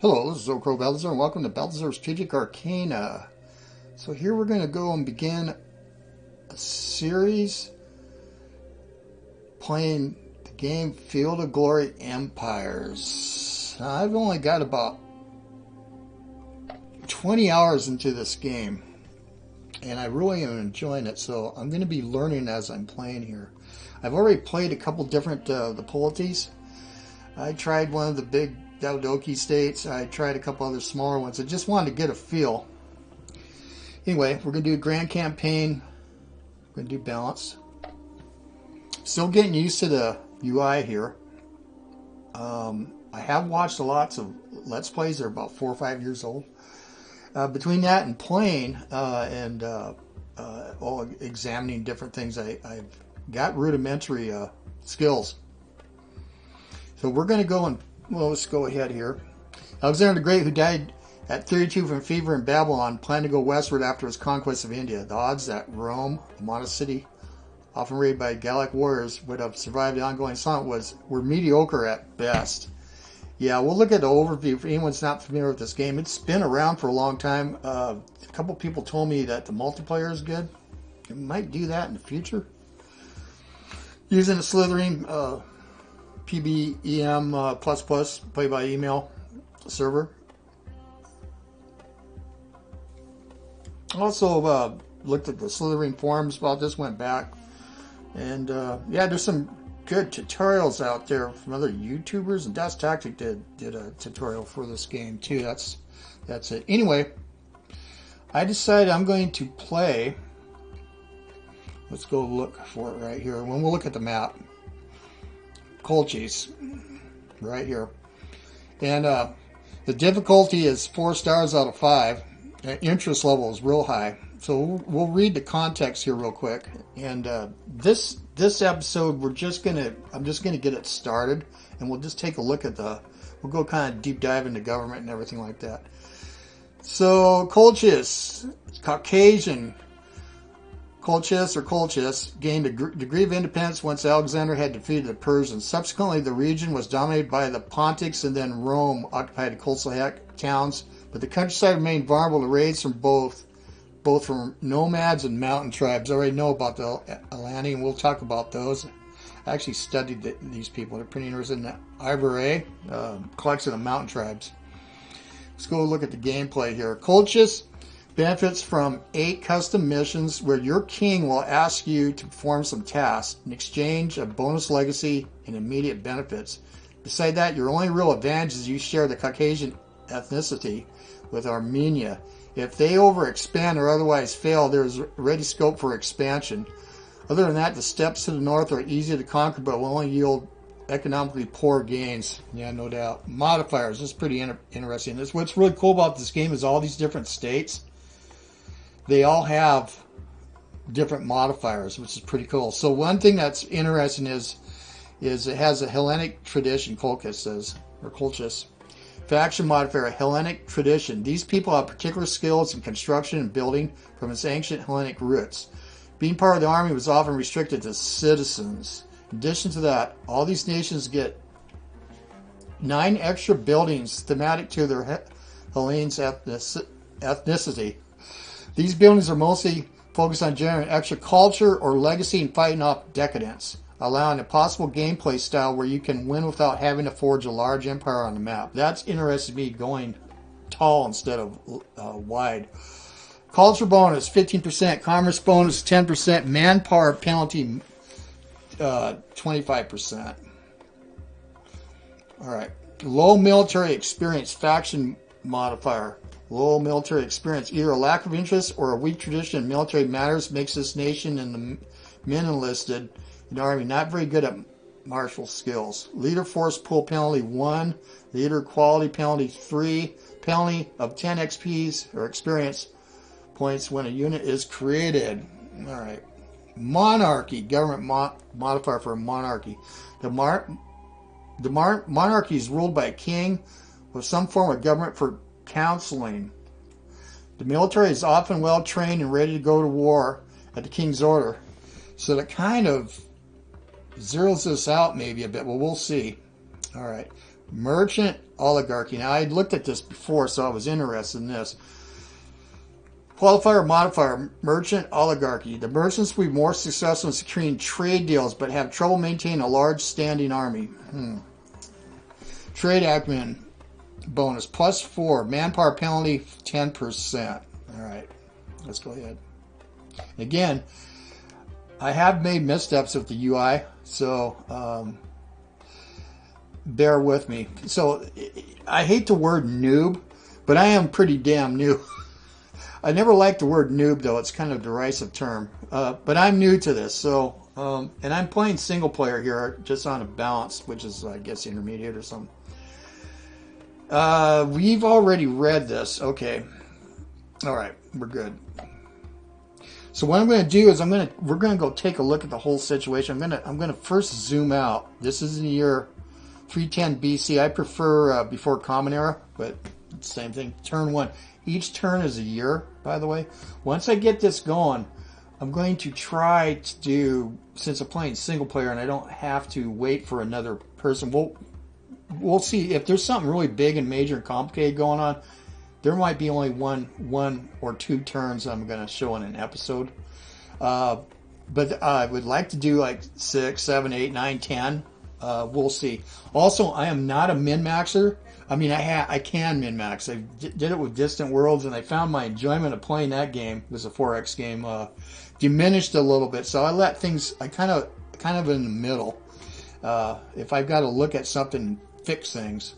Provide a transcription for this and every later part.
Hello, this is Ocro Balthazar, and welcome to Balthazar's Strategic Arcana. So here we're going to go and begin a series playing the game Field of Glory Empires. Now, I've only got about 20 hours into this game, and I really am enjoying it, so I'm going to be learning as I'm playing here. I've already played a couple different the polities. I tried one of the big Geopolitical states. I tried a couple other smaller ones. I just wanted to get a feel. Anyway, we're going to do a grand campaign. We're going to do balance. Still getting used to the UI here. I have watched lots of Let's Plays. They're about 4 or 5 years old. Between that and playing and examining different things, I've got rudimentary skills. So we're going to go and well, let's go ahead here. Alexander the Great, who died at 32 from fever in Babylon, planned to go westward after his conquest of India. The odds that Rome, a modest city, often raided by Gallic warriors, would have survived the ongoing assault were mediocre at best. Yeah, we'll look at the overview. If anyone's not familiar with this game, it's been around for a long time. A couple people told me that the multiplayer is good. It might do that in the future. Using a slithering PBEM++, play by email server. Also looked at the slithering forums about this, went back, and yeah, there's some good tutorials out there from other YouTubers, and Das Tactic did a tutorial for this game too. That's it. Anyway, I decided I'm going to play. Let's go look for it right here. When we'll look at the map. Colchis, right here, and the difficulty is 4 stars out of 5. Interest level is real high, so we'll read the context here real quick. And this episode, I'm just gonna get it started, and we'll just take a look at we'll go kind of deep dive into government and everything like that. So Colchis, Caucasian. Kolchis gained a degree of independence once Alexander had defeated the Persians. Subsequently, the region was dominated by the Pontics, and then Rome occupied the coastal towns. But the countryside remained vulnerable to raids from both from nomads and mountain tribes. I already know about the Alani, and we'll talk about those. I actually studied these people. They're pretty interesting. The Ivory, collection of mountain tribes. Let's go look at the gameplay here. Colchis benefits from 8 custom missions where your king will ask you to perform some tasks in exchange of bonus legacy and immediate benefits. Beside that, your only real advantage is you share the Caucasian ethnicity with Armenia. If they overexpand or otherwise fail, there's ready scope for expansion. Other than that, the steppes to the north are easy to conquer but will only yield economically poor gains. Yeah, no doubt. Modifiers. This is pretty interesting. What's really cool about this game is all these different states. They all have different modifiers, which is pretty cool. So one thing that's interesting is it has a Hellenic tradition, Colchis says, or Colchis. Faction modifier, a Hellenic tradition. These people have particular skills in construction and building from its ancient Hellenic roots. Being part of the army was often restricted to citizens. In addition to that, all these nations get 9 extra buildings thematic to their Hellenes ethnicity. These buildings are mostly focused on generating extra culture or legacy and fighting off decadence, allowing a possible gameplay style where you can win without having to forge a large empire on the map. That's interested me, going tall instead of wide. Culture bonus 15%, commerce bonus 10%, manpower penalty 25%. All right, low military experience faction modifier. Low military experience. Either a lack of interest or a weak tradition in military matters makes this nation and the men enlisted in the army not very good at martial skills. Leader force pool penalty 1. Leader quality penalty 3. Penalty of 10 XPs or experience points when a unit is created. Alright. Monarchy. Government modifier for a monarchy. The monarchy is ruled by a king with some form of government for counseling. The military is often well trained and ready to go to war at the king's order. So that kind of zeroes this out maybe a bit. Well, we'll see. All right. Merchant oligarchy. Now, I looked at this before, so I was interested in this. Qualifier, modifier, merchant oligarchy. The merchants will be more successful in securing trade deals, but have trouble maintaining a large standing army. Trade acumen bonus, +4. Manpower penalty, 10%. All right, let's go ahead. Again, I have made missteps with the UI, so bear with me. So I hate the word noob, but I am pretty damn new. I never liked the word noob, though. It's kind of a derisive term. But I'm new to this, so and I'm playing single player here, just on a balance, which is, I guess, intermediate or something. We've already read this. Okay. All right, we're good. So what I'm going to do is we're going to go take a look at the whole situation. I'm going to first zoom out. This is in the year 310 BC. I prefer before Common Era, but same thing. Turn 1. Each turn is a year, by the way. Once I get this going, I'm going to try to do, since I'm playing single player and I don't have to wait for another person, we'll see if there's something really big and major and complicated going on. There might be only one or two turns I'm going to show in an episode. But I would like to do like 6, 7, 8, 9, 10. We'll see. Also, I am not a min-maxer. I mean, I can min-max. I did it with Distant Worlds, and I found my enjoyment of playing that game, it was a 4X game, diminished a little bit. So I let things, I kind of in the middle. If I've got to look at something and fix things,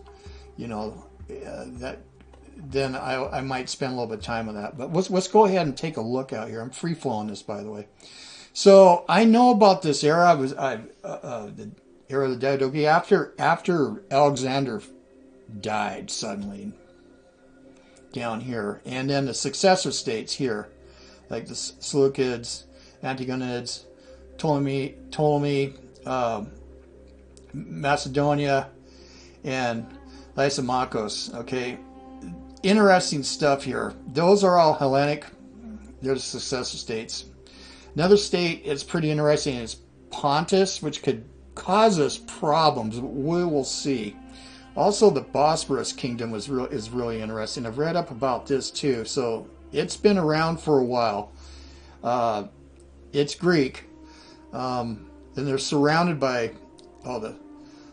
then I might spend a little bit of time on that. But let's go ahead and take a look out here. I'm free flowing this, by the way. So I know about this era. The era of the Diadochi after Alexander died suddenly down here, and then the successor states here, like the Seleucids, Antigonids, Ptolemy, Macedonia, and Lysimachos. Okay, interesting stuff here. Those are all Hellenic. They're the successor states. Another state is pretty interesting is Pontus, which could cause us problems. We will see. Also, the Bosporus Kingdom is really interesting. I've read up about this too. So it's been around for a while. It's Greek. And they're surrounded by all the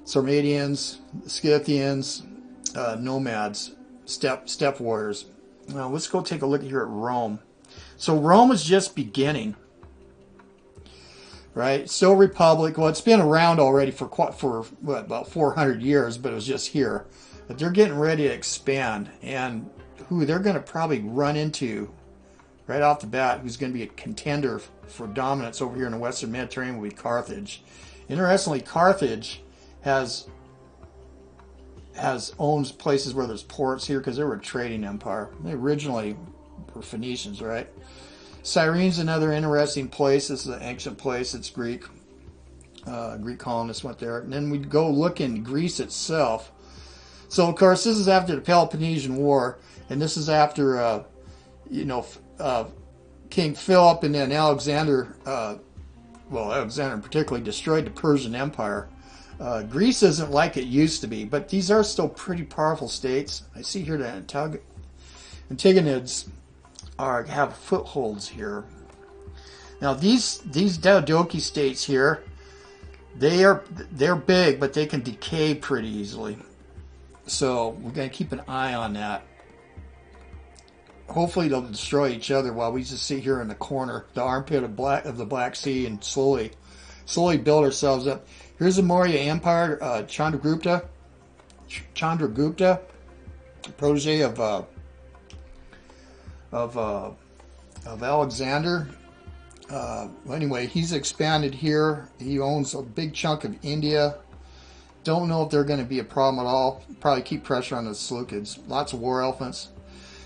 Sarmatians, Scythians, nomads, steppe warriors. Now, let's go take a look here at Rome. So Rome is just beginning. Right, still republic. Well, it's been around already for about 400 years, but it was just here. But they're getting ready to expand, and who they're going to probably run into right off the bat, who's going to be a contender for dominance over here in the Western Mediterranean, will be Carthage. Interestingly, Carthage owns places where there's ports here because they were a trading empire. They originally were Phoenicians, right? Cyrene's another interesting place. This is an ancient place. It's Greek. Greek colonists went there. And then we'd go look in Greece itself. So, of course, this is after the Peloponnesian War. And this is after, King Philip and then Alexander, Alexander particularly destroyed the Persian Empire. Greece isn't like it used to be. But these are still pretty powerful states. I see here the Antigonids have footholds here. Now these Diadochi states here, they're big, but they can decay pretty easily. So we're going to keep an eye on that. Hopefully they'll destroy each other while we just sit here in the corner, the armpit of the Black Sea, and slowly build ourselves up. Here's the Maurya Empire, Chandragupta, protege of Alexander. Anyway, he's expanded here. He owns a big chunk of India. Don't know if they're going to be a problem at all. Probably keep pressure on the Seleucids. Lots of war elephants.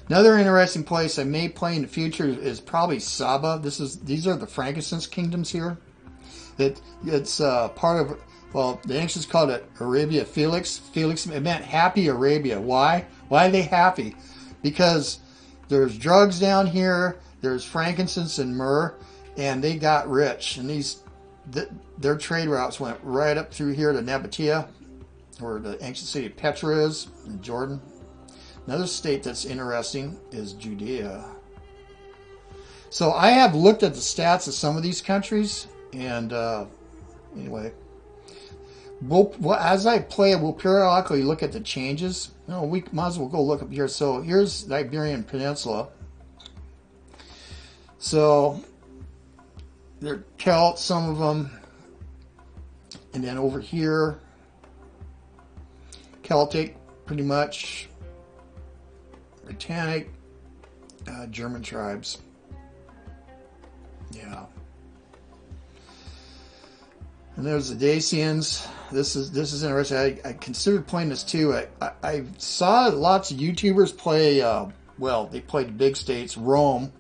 Another interesting place I may play in the future is probably Saba. These are the frankincense kingdoms here. It's part of, the ancients called it Arabia Felix. It meant happy Arabia. Why? Why are they happy? Because there's drugs down here, there's frankincense and myrrh, and they got rich. And their trade routes went right up through here to Nabatea, where the ancient city of Petra is in Jordan. Another state that's interesting is Judea. So I have looked at the stats of some of these countries, and anyway, as I play it, we'll periodically look at the changes. No, we might as well go look up here. So here's the Iberian Peninsula. So they're Celts, some of them, and then over here, Celtic, pretty much, Britannic, German tribes. Yeah. And there's the Dacians. This is interesting. I considered playing this too. I saw lots of YouTubers play. Well, they played the big states: Rome,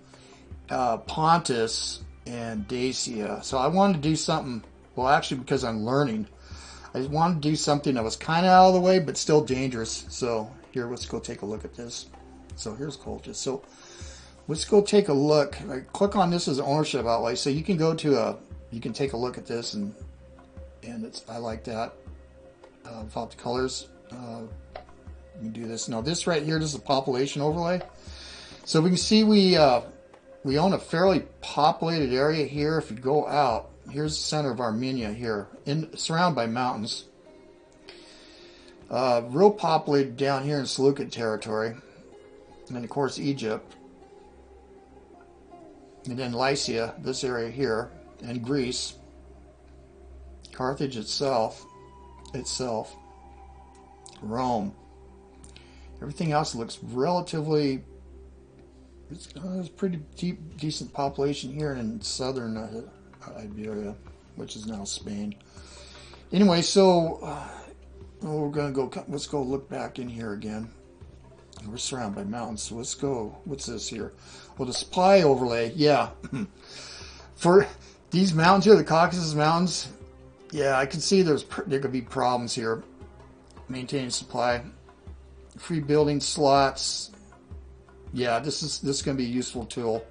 Pontus, and Dacia. So I wanted to do something. Well, actually, because I'm learning, I wanted to do something that was kind of out of the way, but still dangerous. So here, let's go take a look at this. So here's Colchis. So let's go take a look. I click on this as an ownership outlay. So you can go to you can take a look at this, and I like that. Without the colors, you can do this. Now this right here, this is a population overlay. So we can see we own a fairly populated area here. If you go out, here's the center of Armenia here, surrounded by mountains. Real populated down here in Seleucid territory. And then, of course, Egypt. And then Lycia, this area here. And Greece. Carthage itself. Rome. Everything else looks relatively... It's pretty decent population here in southern Iberia, which is now Spain. Anyway, so we're going to go... Let's go look back in here again. We're surrounded by mountains, so let's go. What's this here? Well, the supply overlay, yeah. For these mountains here, the Caucasus Mountains, yeah, I can see there could be problems here. Maintaining supply, free building slots. Yeah, this is going to be a useful tool.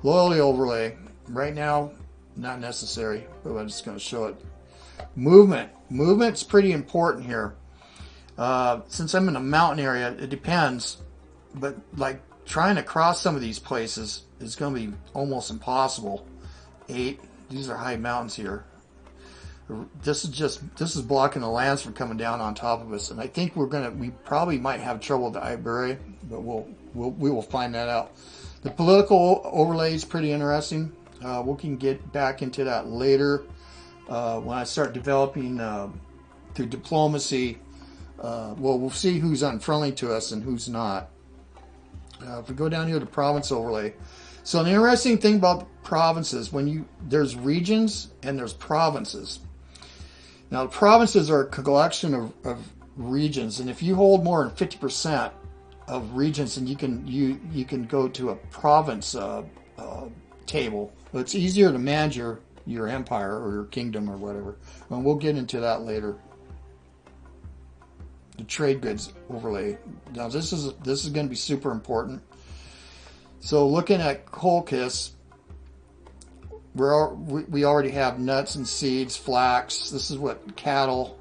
Loyalty overlay, right now, not necessary, but I'm just going to show it. Movement's pretty important here. Since I'm in a mountain area, it depends, but like trying to cross some of these places is going to be almost impossible. 8, these are high mountains here. This is blocking the lands from coming down on top of us, and I think we probably might have trouble with the Iberia, but we will find that out. The political overlay is pretty interesting. We can get back into that later when I start developing through diplomacy. Well, we'll see who's unfriendly to us and who's not. If we go down here to province overlay. So an interesting thing about provinces, there's regions and there's provinces. Now the provinces are a collection of regions, and if you hold more than 50% of regions, then you can go to a province table. It's easier to manage your empire or your kingdom or whatever. And we'll get into that later. The trade goods overlay. Now this is going to be super important. So looking at Colchis, we already have nuts and seeds, flax. This is what cattle,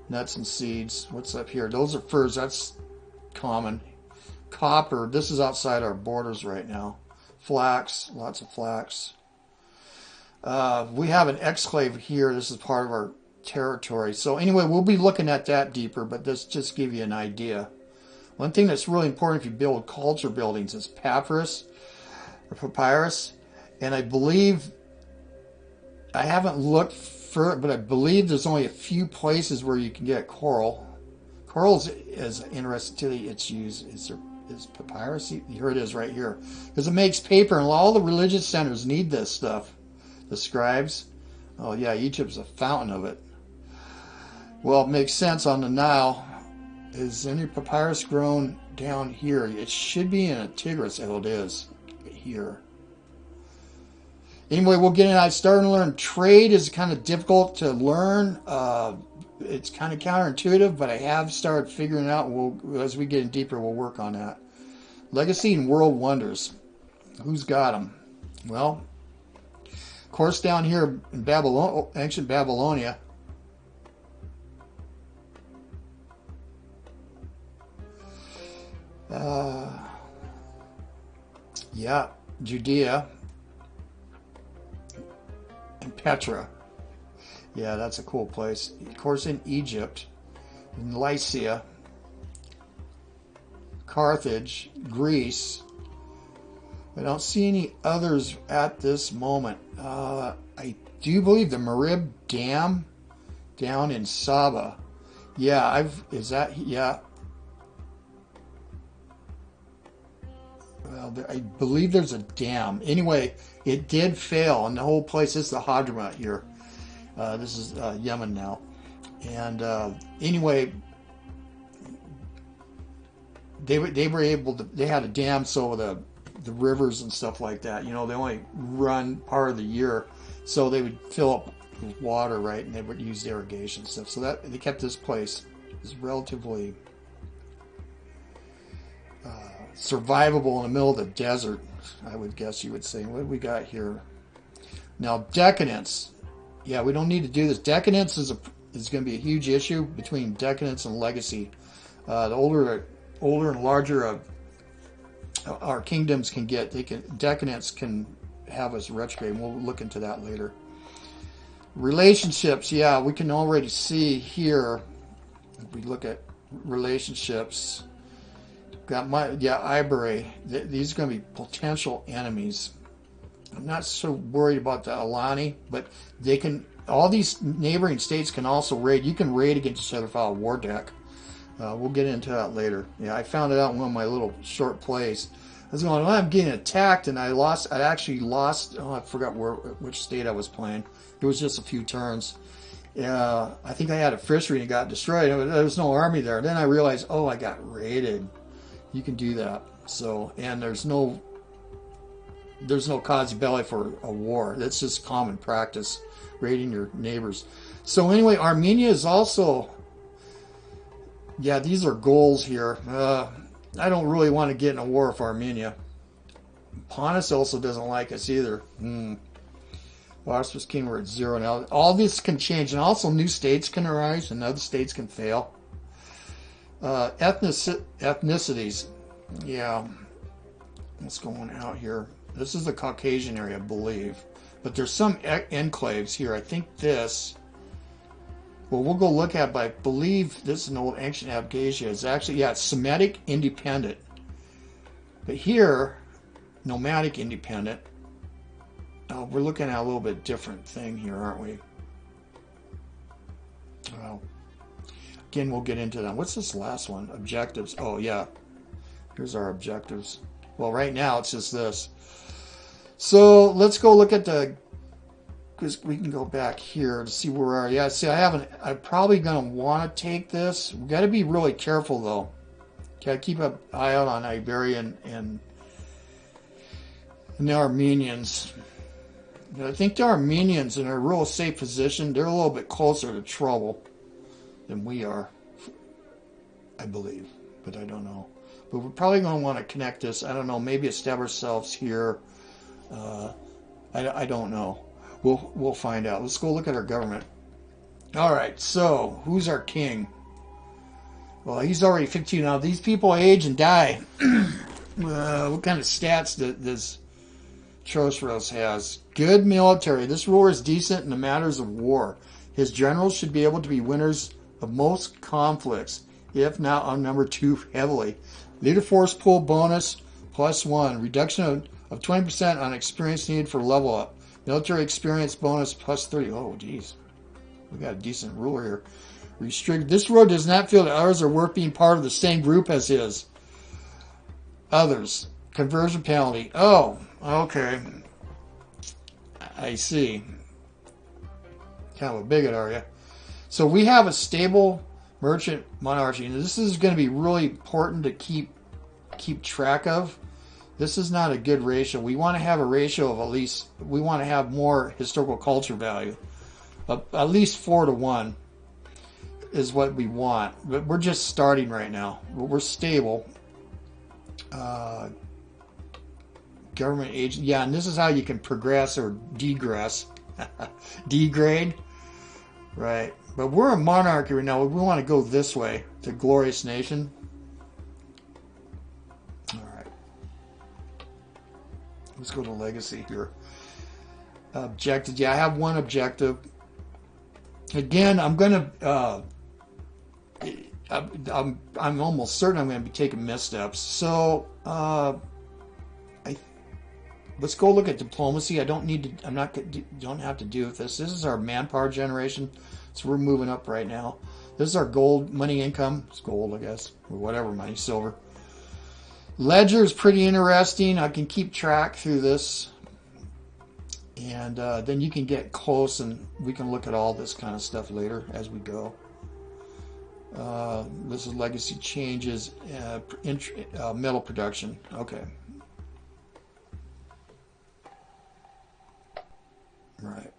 nuts and seeds. What's up here? Those are furs. That's common. Copper. This is outside our borders right now. Flax. Lots of flax. We have an exclave here. This is part of our territory. So anyway, we'll be looking at that deeper, but this just give you an idea. One thing that's really important if you build culture buildings is papyrus or papyrus, and I believe, I haven't looked for it, but I believe there's only a few places where you can get coral. Coral is interesting too. Its use is papyrus. Here it is right here, because it makes paper, and all the religious centers need this stuff. The scribes. Oh yeah, Egypt's a fountain of it. Well, it makes sense on the Nile. Is any papyrus grown down here? It should be in a Tigris. Oh, it is here. Anyway, we'll get in. I started to learn trade is kind of difficult to learn. It's kind of counterintuitive, but I have started figuring it out. As we get in deeper, we'll work on that. Legacy and world wonders. Who's got them? Well, of course, down here in ancient Babylonia, Uh, yeah, Judea and Petra. Yeah, that's a cool place. Of course, in Egypt, in Lycia, Carthage, Greece. I don't see any others at this moment. I do believe the Marib Dam down in Saba. Yeah, yeah. Well, I believe there's a dam. Anyway, it did fail, and the whole place is the Hadramaut here. This is Yemen now. And anyway, they were able to. They had a dam, so the rivers and stuff like that. You know, they only run part of the year, so they would fill up with water, right, and they would use irrigation stuff. So that they kept this place is relatively survivable in the middle of the desert, I would guess you would say. What do we got here? Now, decadence. Yeah, we don't need to do this. Decadence is going to be a huge issue between decadence and legacy. The older and larger our kingdoms can get, decadence can have us retrograde. And we'll look into that later. Relationships. Yeah, we can already see here. If we look at relationships. Got Iberia. These are going to be potential enemies. I'm not so worried about the Alani, but they can. All these neighboring states can also raid. You can raid against each other without a war deck. We'll get into that later. Yeah, I found it out in one of my little short plays. I was going, I'm getting attacked, and I actually lost. Oh, I forgot which state I was playing. It was just a few turns. I think I had a fishery and it got destroyed. There was no army there. Then I realized, oh, I got raided. You can do that. So, and there's no cause belli for a war. That's just common practice, raiding your neighbors. So anyway, Armenia is also, yeah, these are goals here. I don't really want to get in a war with Armenia. Pontus also doesn't like us either. Last king, we're at 0 now. All this can change, and also new states can arise, and other states can fail. Ethnicities. Yeah. What's going out here? This is the Caucasian area, I believe. But there's some enclaves here. I think this. Well, we'll go look at it, but I believe this is an old ancient Abkhazia. It's actually, yeah, it's Semitic independent. But here, nomadic independent. Oh, we're looking at a little bit different thing here, aren't we? Well, again, we'll get into that. What's this last one? Objectives. Oh, yeah. Here's our objectives. Well, right now, it's just this. So, let's go look at because we can go back here to see where we are. Yeah, see, I'm probably going to want to take this. We've got to be really careful, though. Got to keep an eye out on Iberia and the Armenians. I think the Armenians in a real safe position. They're a little bit closer to trouble than we are, I believe, but I don't know. But we're probably going to want to connect this. I don't know. Maybe establish ourselves here. I don't know. We'll find out. Let's go look at our government. All right. So who's our king? Well, he's already 15 now. These people age and die. What kind of stats does Choroes has? Good military. This ruler is decent in the matters of war. His generals should be able to be winners of most conflicts, if not outnumbered too heavily. Leader force pool bonus +1. Reduction of 20% on experience needed for level up. Military experience bonus +30. Oh, geez. We got a decent ruler here. Restrict. This ruler does not feel that others are worth being part of the same group as his. Others. Conversion penalty. Oh, okay. I see. Kind of a bigot, are you? So we have a stable merchant monarchy. And this is going to be really important to keep track of. This is not a good ratio. We want to have a ratio of we want to have more historical culture value. At least 4-to-1 is what we want. But we're just starting right now. We're stable. Government agent. Yeah, and this is how you can progress or degress. Degrade. Right. But we're a monarchy right now. We want to go this way. To glorious nation. Let's go to legacy here. Objective. Yeah, I have one objective. Again, I'm gonna. I'm almost certain I'm going to be taking missteps. So let's go look at diplomacy. I don't need to. I'm not. Don't have to do with this. This is our manpower generation. So we're moving up right now. This is our gold money income. It's gold, I guess, or whatever money, silver. Ledger is pretty interesting. I can keep track through this. And then you can get close and we can look at all this kind of stuff later as we go. This is legacy changes, metal production. Okay. Right.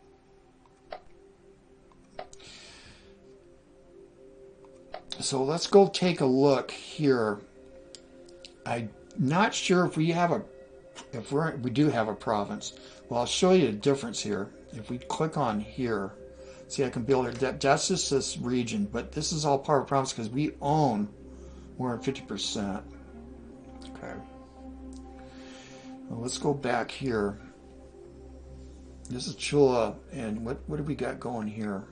So let's go take a look here. I'm not sure if we have we do have a province. Well, I'll show you the difference here. If we click on here, see, I can build it. That's just this region, but this is all part of the province because we own more than 50%. Okay. Well, let's go back here. This is Chula, and what do we got going here?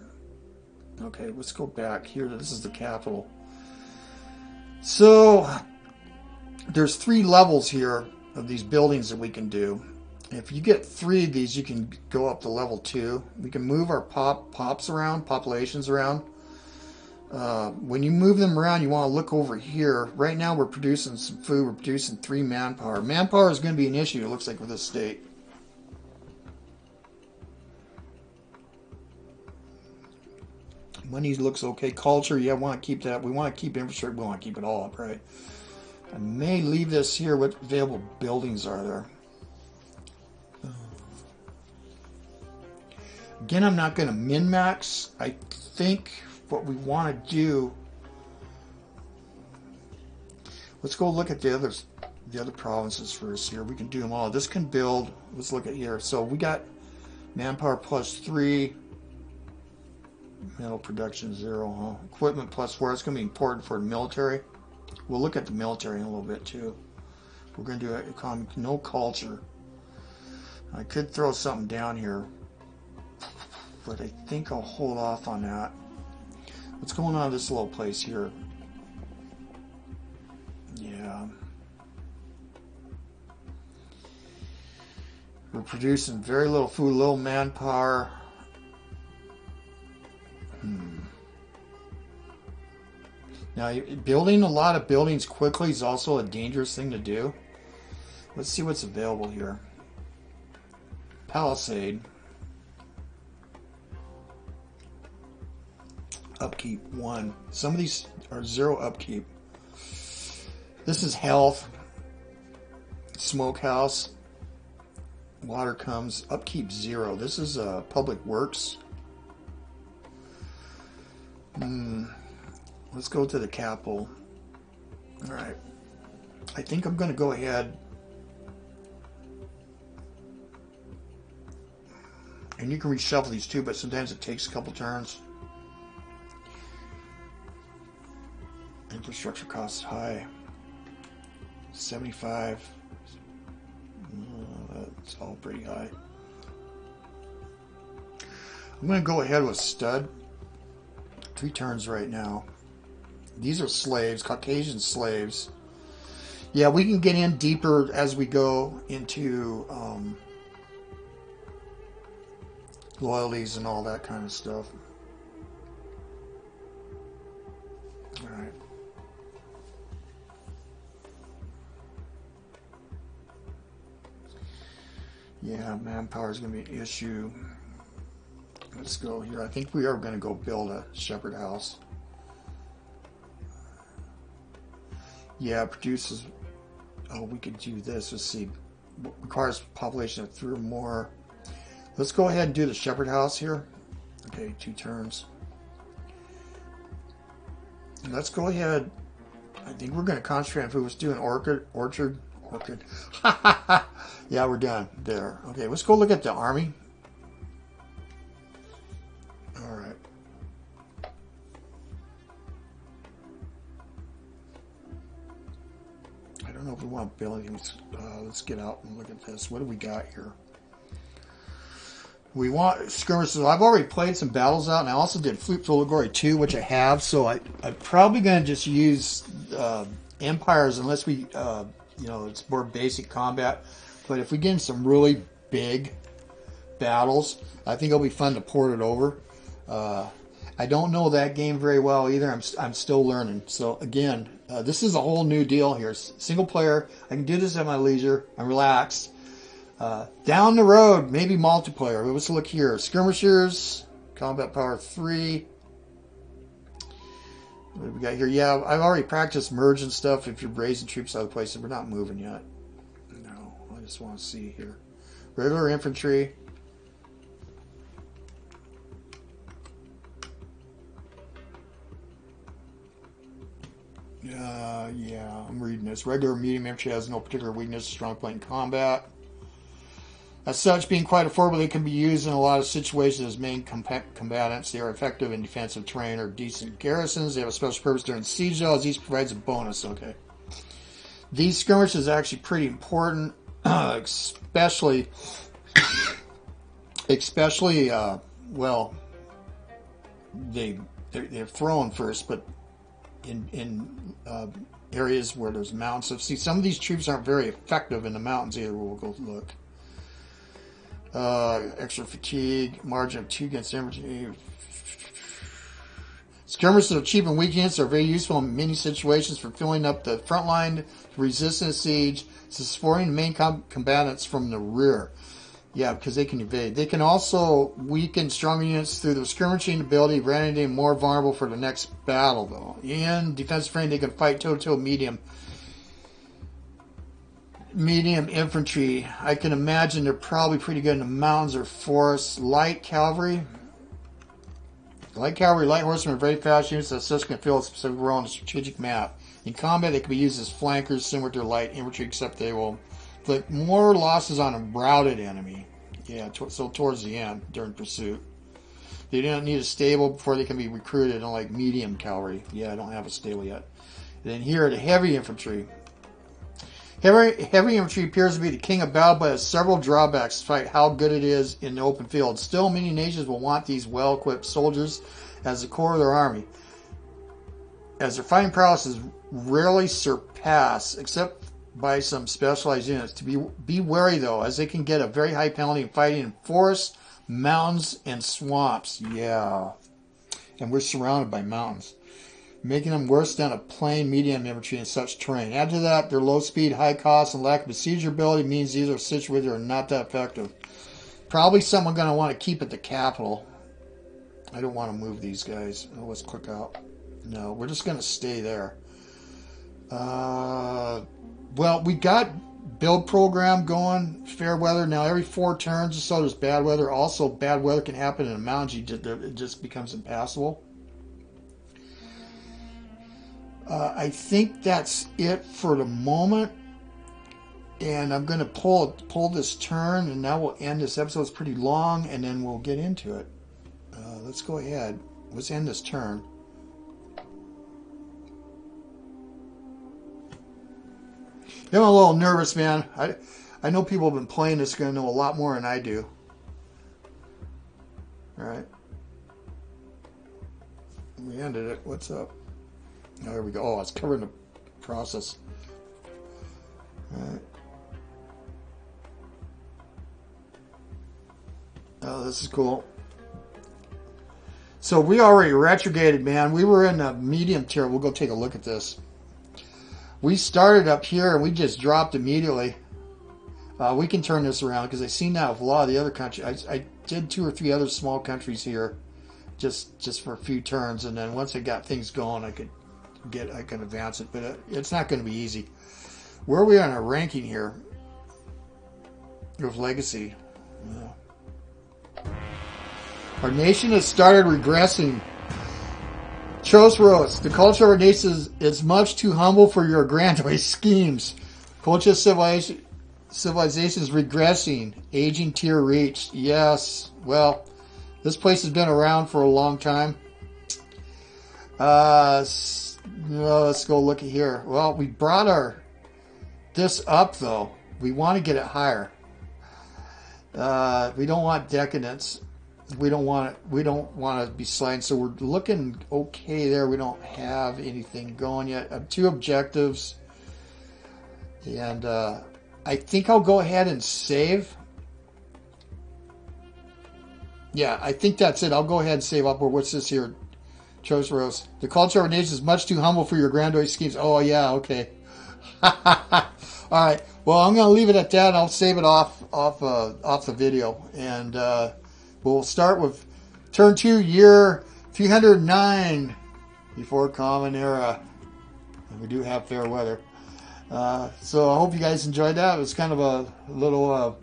Okay, let's go back here. This is the capital. So there's 3 levels here of these buildings that we can do. If you get 3 of these, you can go up to level 2. We can move our populations around. When you move them around, you want to look over here. Right now, we're producing some food. We're producing 3 manpower. Manpower is going to be an issue, it looks like, with this state. Money looks okay. Culture, yeah, want to keep that. We want to keep infrastructure. We want to keep it all up, right? I may leave this here. What available buildings are there? Again, I'm not going to min-max. I think what we want to do... Let's go look at the other provinces first here. We can do them all. This can build... Let's look at here. So we got manpower plus 3... Metal production 0, huh? Equipment plus 4. It's going to be important for the military. We'll look at the military in a little bit too. We're going to do economic, no culture. I could throw something down here, but I think I'll hold off on that. What's going on in this little place here? Yeah. We're producing very little food, little manpower. Now, building a lot of buildings quickly is also a dangerous thing to do. Let's see what's available here. Palisade. Upkeep 1. Some of these are 0 upkeep. This is health. Smokehouse. Water comes. Upkeep 0. This is public works. Let's go to the capital. Alright. I think I'm going to go ahead. And you can reshuffle these too, but sometimes it takes a couple turns. Infrastructure costs high. 75. That's all pretty high. I'm going to go ahead with stud. 3 turns right now. These are slaves, Caucasian slaves. Yeah, we can get in deeper as we go into loyalties and all that kind of stuff. Alright. Yeah, manpower is going to be an issue. Let's go here. I think we are going to go build a shepherd house. Yeah, it produces... Oh, we could do this. Let's see. Requires population of 3 or more. Let's go ahead and do the shepherd house here. Okay, 2 turns. And let's go ahead. I think we're going to concentrate on food. Let's do an orchard. Yeah, we're done there. Okay, let's go look at the army. All right. I don't don't know if we want to build anything. Let's get out and look at this. What do we got here? We want skirmishes. I've already played some battles out, and I also did Fleet Glory 2, which I have. So I'm probably going to just use Empires unless we, it's more basic combat. But if we get in some really big battles, I think it'll be fun to port it over. I don't know that game very well either. I'm still learning. So again, this is a whole new deal here. Single player. I can do this at my leisure. I'm relaxed. Down the road, maybe multiplayer. Let's look here. Skirmishers, combat power 3. What do we got here? Yeah, I've already practiced merge and stuff. If you're raising troops other places, we're not moving yet. No, I just want to see here. Regular infantry. Yeah, I'm reading this. Regular medium infantry has no particular weakness, strong point in combat. As such, being quite affordable, they can be used in a lot of situations as main combatants. They are effective in defensive terrain or decent garrisons. They have a special purpose during siege, as each provides a bonus. Okay. These skirmishes is actually pretty important, especially, well, they're thrown first, but in areas where there's mountains. So see, some of these troops aren't very effective in the mountains either. We'll go look. Extra fatigue, margin of 2 against infantry. Skirmishes of cheap and weak units are very useful in many situations for filling up the front line, resisting a siege, supporting the main combatants from the rear. Yeah, because they can evade. They can also weaken stronger units through their skirmishing ability, rendering them more vulnerable for the next battle, though. In defensive frame, they can fight toe-to-toe medium infantry. I can imagine they're probably pretty good in the mountains or forests. Light cavalry, light horsemen are very fast units that such can fill a specific role on a strategic map. In combat, they can be used as flankers, similar to light infantry, except they will inflict more losses on a routed enemy. Yeah, so towards the end, during pursuit. They don't need a stable before they can be recruited, unlike medium cavalry. Yeah, I don't have a stable yet. And then here, the heavy infantry. Heavy infantry appears to be the king of battle, but has several drawbacks despite how good it is in the open field. Still, many nations will want these well-equipped soldiers as the core of their army, as their fighting prowess is rarely surpassed, except by some specialized units. To be wary, though, as they can get a very high penalty in fighting in forests, mountains, and swamps. Yeah, and we're surrounded by mountains, making them worse than a plain medium infantry in such terrain. Add to that, their low speed, high cost, and lack of besiege ability means these are situated are not that effective. Probably someone going to want to keep at the capital. I don't want to move these guys. Oh, let's click out. No, we're just going to stay there. Well, we got build program going. Fair weather. Now, every 4 turns or so, there's bad weather. Also, bad weather can happen in the mountains. It just becomes impassable. I think that's it for the moment, and I'm going to pull this turn, and that will end this episode. It's pretty long, and then we'll get into it. Let's go ahead. Let's end this turn. I'm a little nervous, man. I know people have been playing this, going to know a lot more than I do. All right. We ended it. What's up? Oh, there we go. Oh, it's covering the process. All right. Oh, this is cool. So we already retrograded, man. We were in a medium tier. We'll go take a look at this. We started up here and we just dropped immediately. We can turn this around because I've seen that with a lot of the other countries. I did 2 or 3 other small countries here, just for a few turns, and then once I got things going, I could advance it, but it's not going to be easy. Where are we on our ranking here with legacy? Our nation has started regressing. Choroes, the culture of our nation is much too humble for your grandiose schemes. Colchis civilization is regressing. Aging tier reached. Yes. Well, this place has been around for a long time. Let's go look at here. Well, we brought our this up, though. We want to get it higher. We don't want decadence. We don't want to be sliding. So we're looking okay there. We don't have anything going yet. I have 2 objectives. And I think I'll go ahead and save. Yeah, I think that's it. I'll go ahead and save up. Or what's this here? Choroes. The culture of our nation is much too humble for your grandiose schemes. Oh, yeah, okay. All right. Well, I'm going to leave it at that. I'll save it off the video. And we'll start with turn 2, year 309 before Common Era. And we do have fair weather. So I hope you guys enjoyed that. It was kind of a little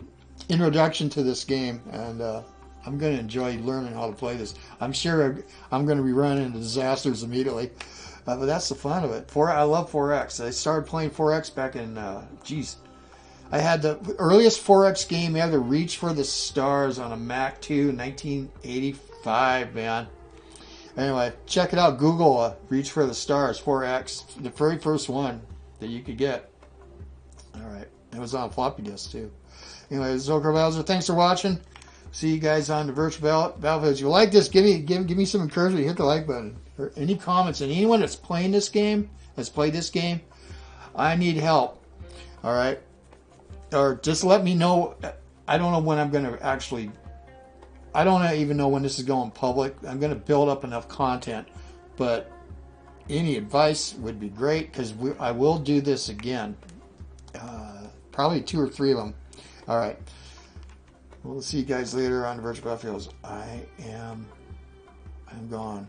introduction to this game, and I'm going to enjoy learning how to play this. I'm sure I'm going to be running into disasters immediately, but that's the fun of it. I love 4X. I started playing 4X back in, I had the earliest 4X game ever, Reach for the Stars, on a Mac 2 in 1985, man. Anyway, check it out. Google Reach for the Stars 4X, the very first one that you could get. All right. It was on floppy disk, too. Anyway, this is Zoker Bowser. Thanks for watching. See you guys on the virtual battlefield. If you like this, give me some encouragement. Hit the like button. Or any comments. And anyone that's playing this game, I need help. All right? Or just let me know. I don't know when I'm going to actually... I don't even know when this is going public. I'm going to build up enough content. But any advice would be great, because I will do this again. Probably 2 or 3 of them. All right. We'll see you guys later on the virtual battlefields. I'm gone.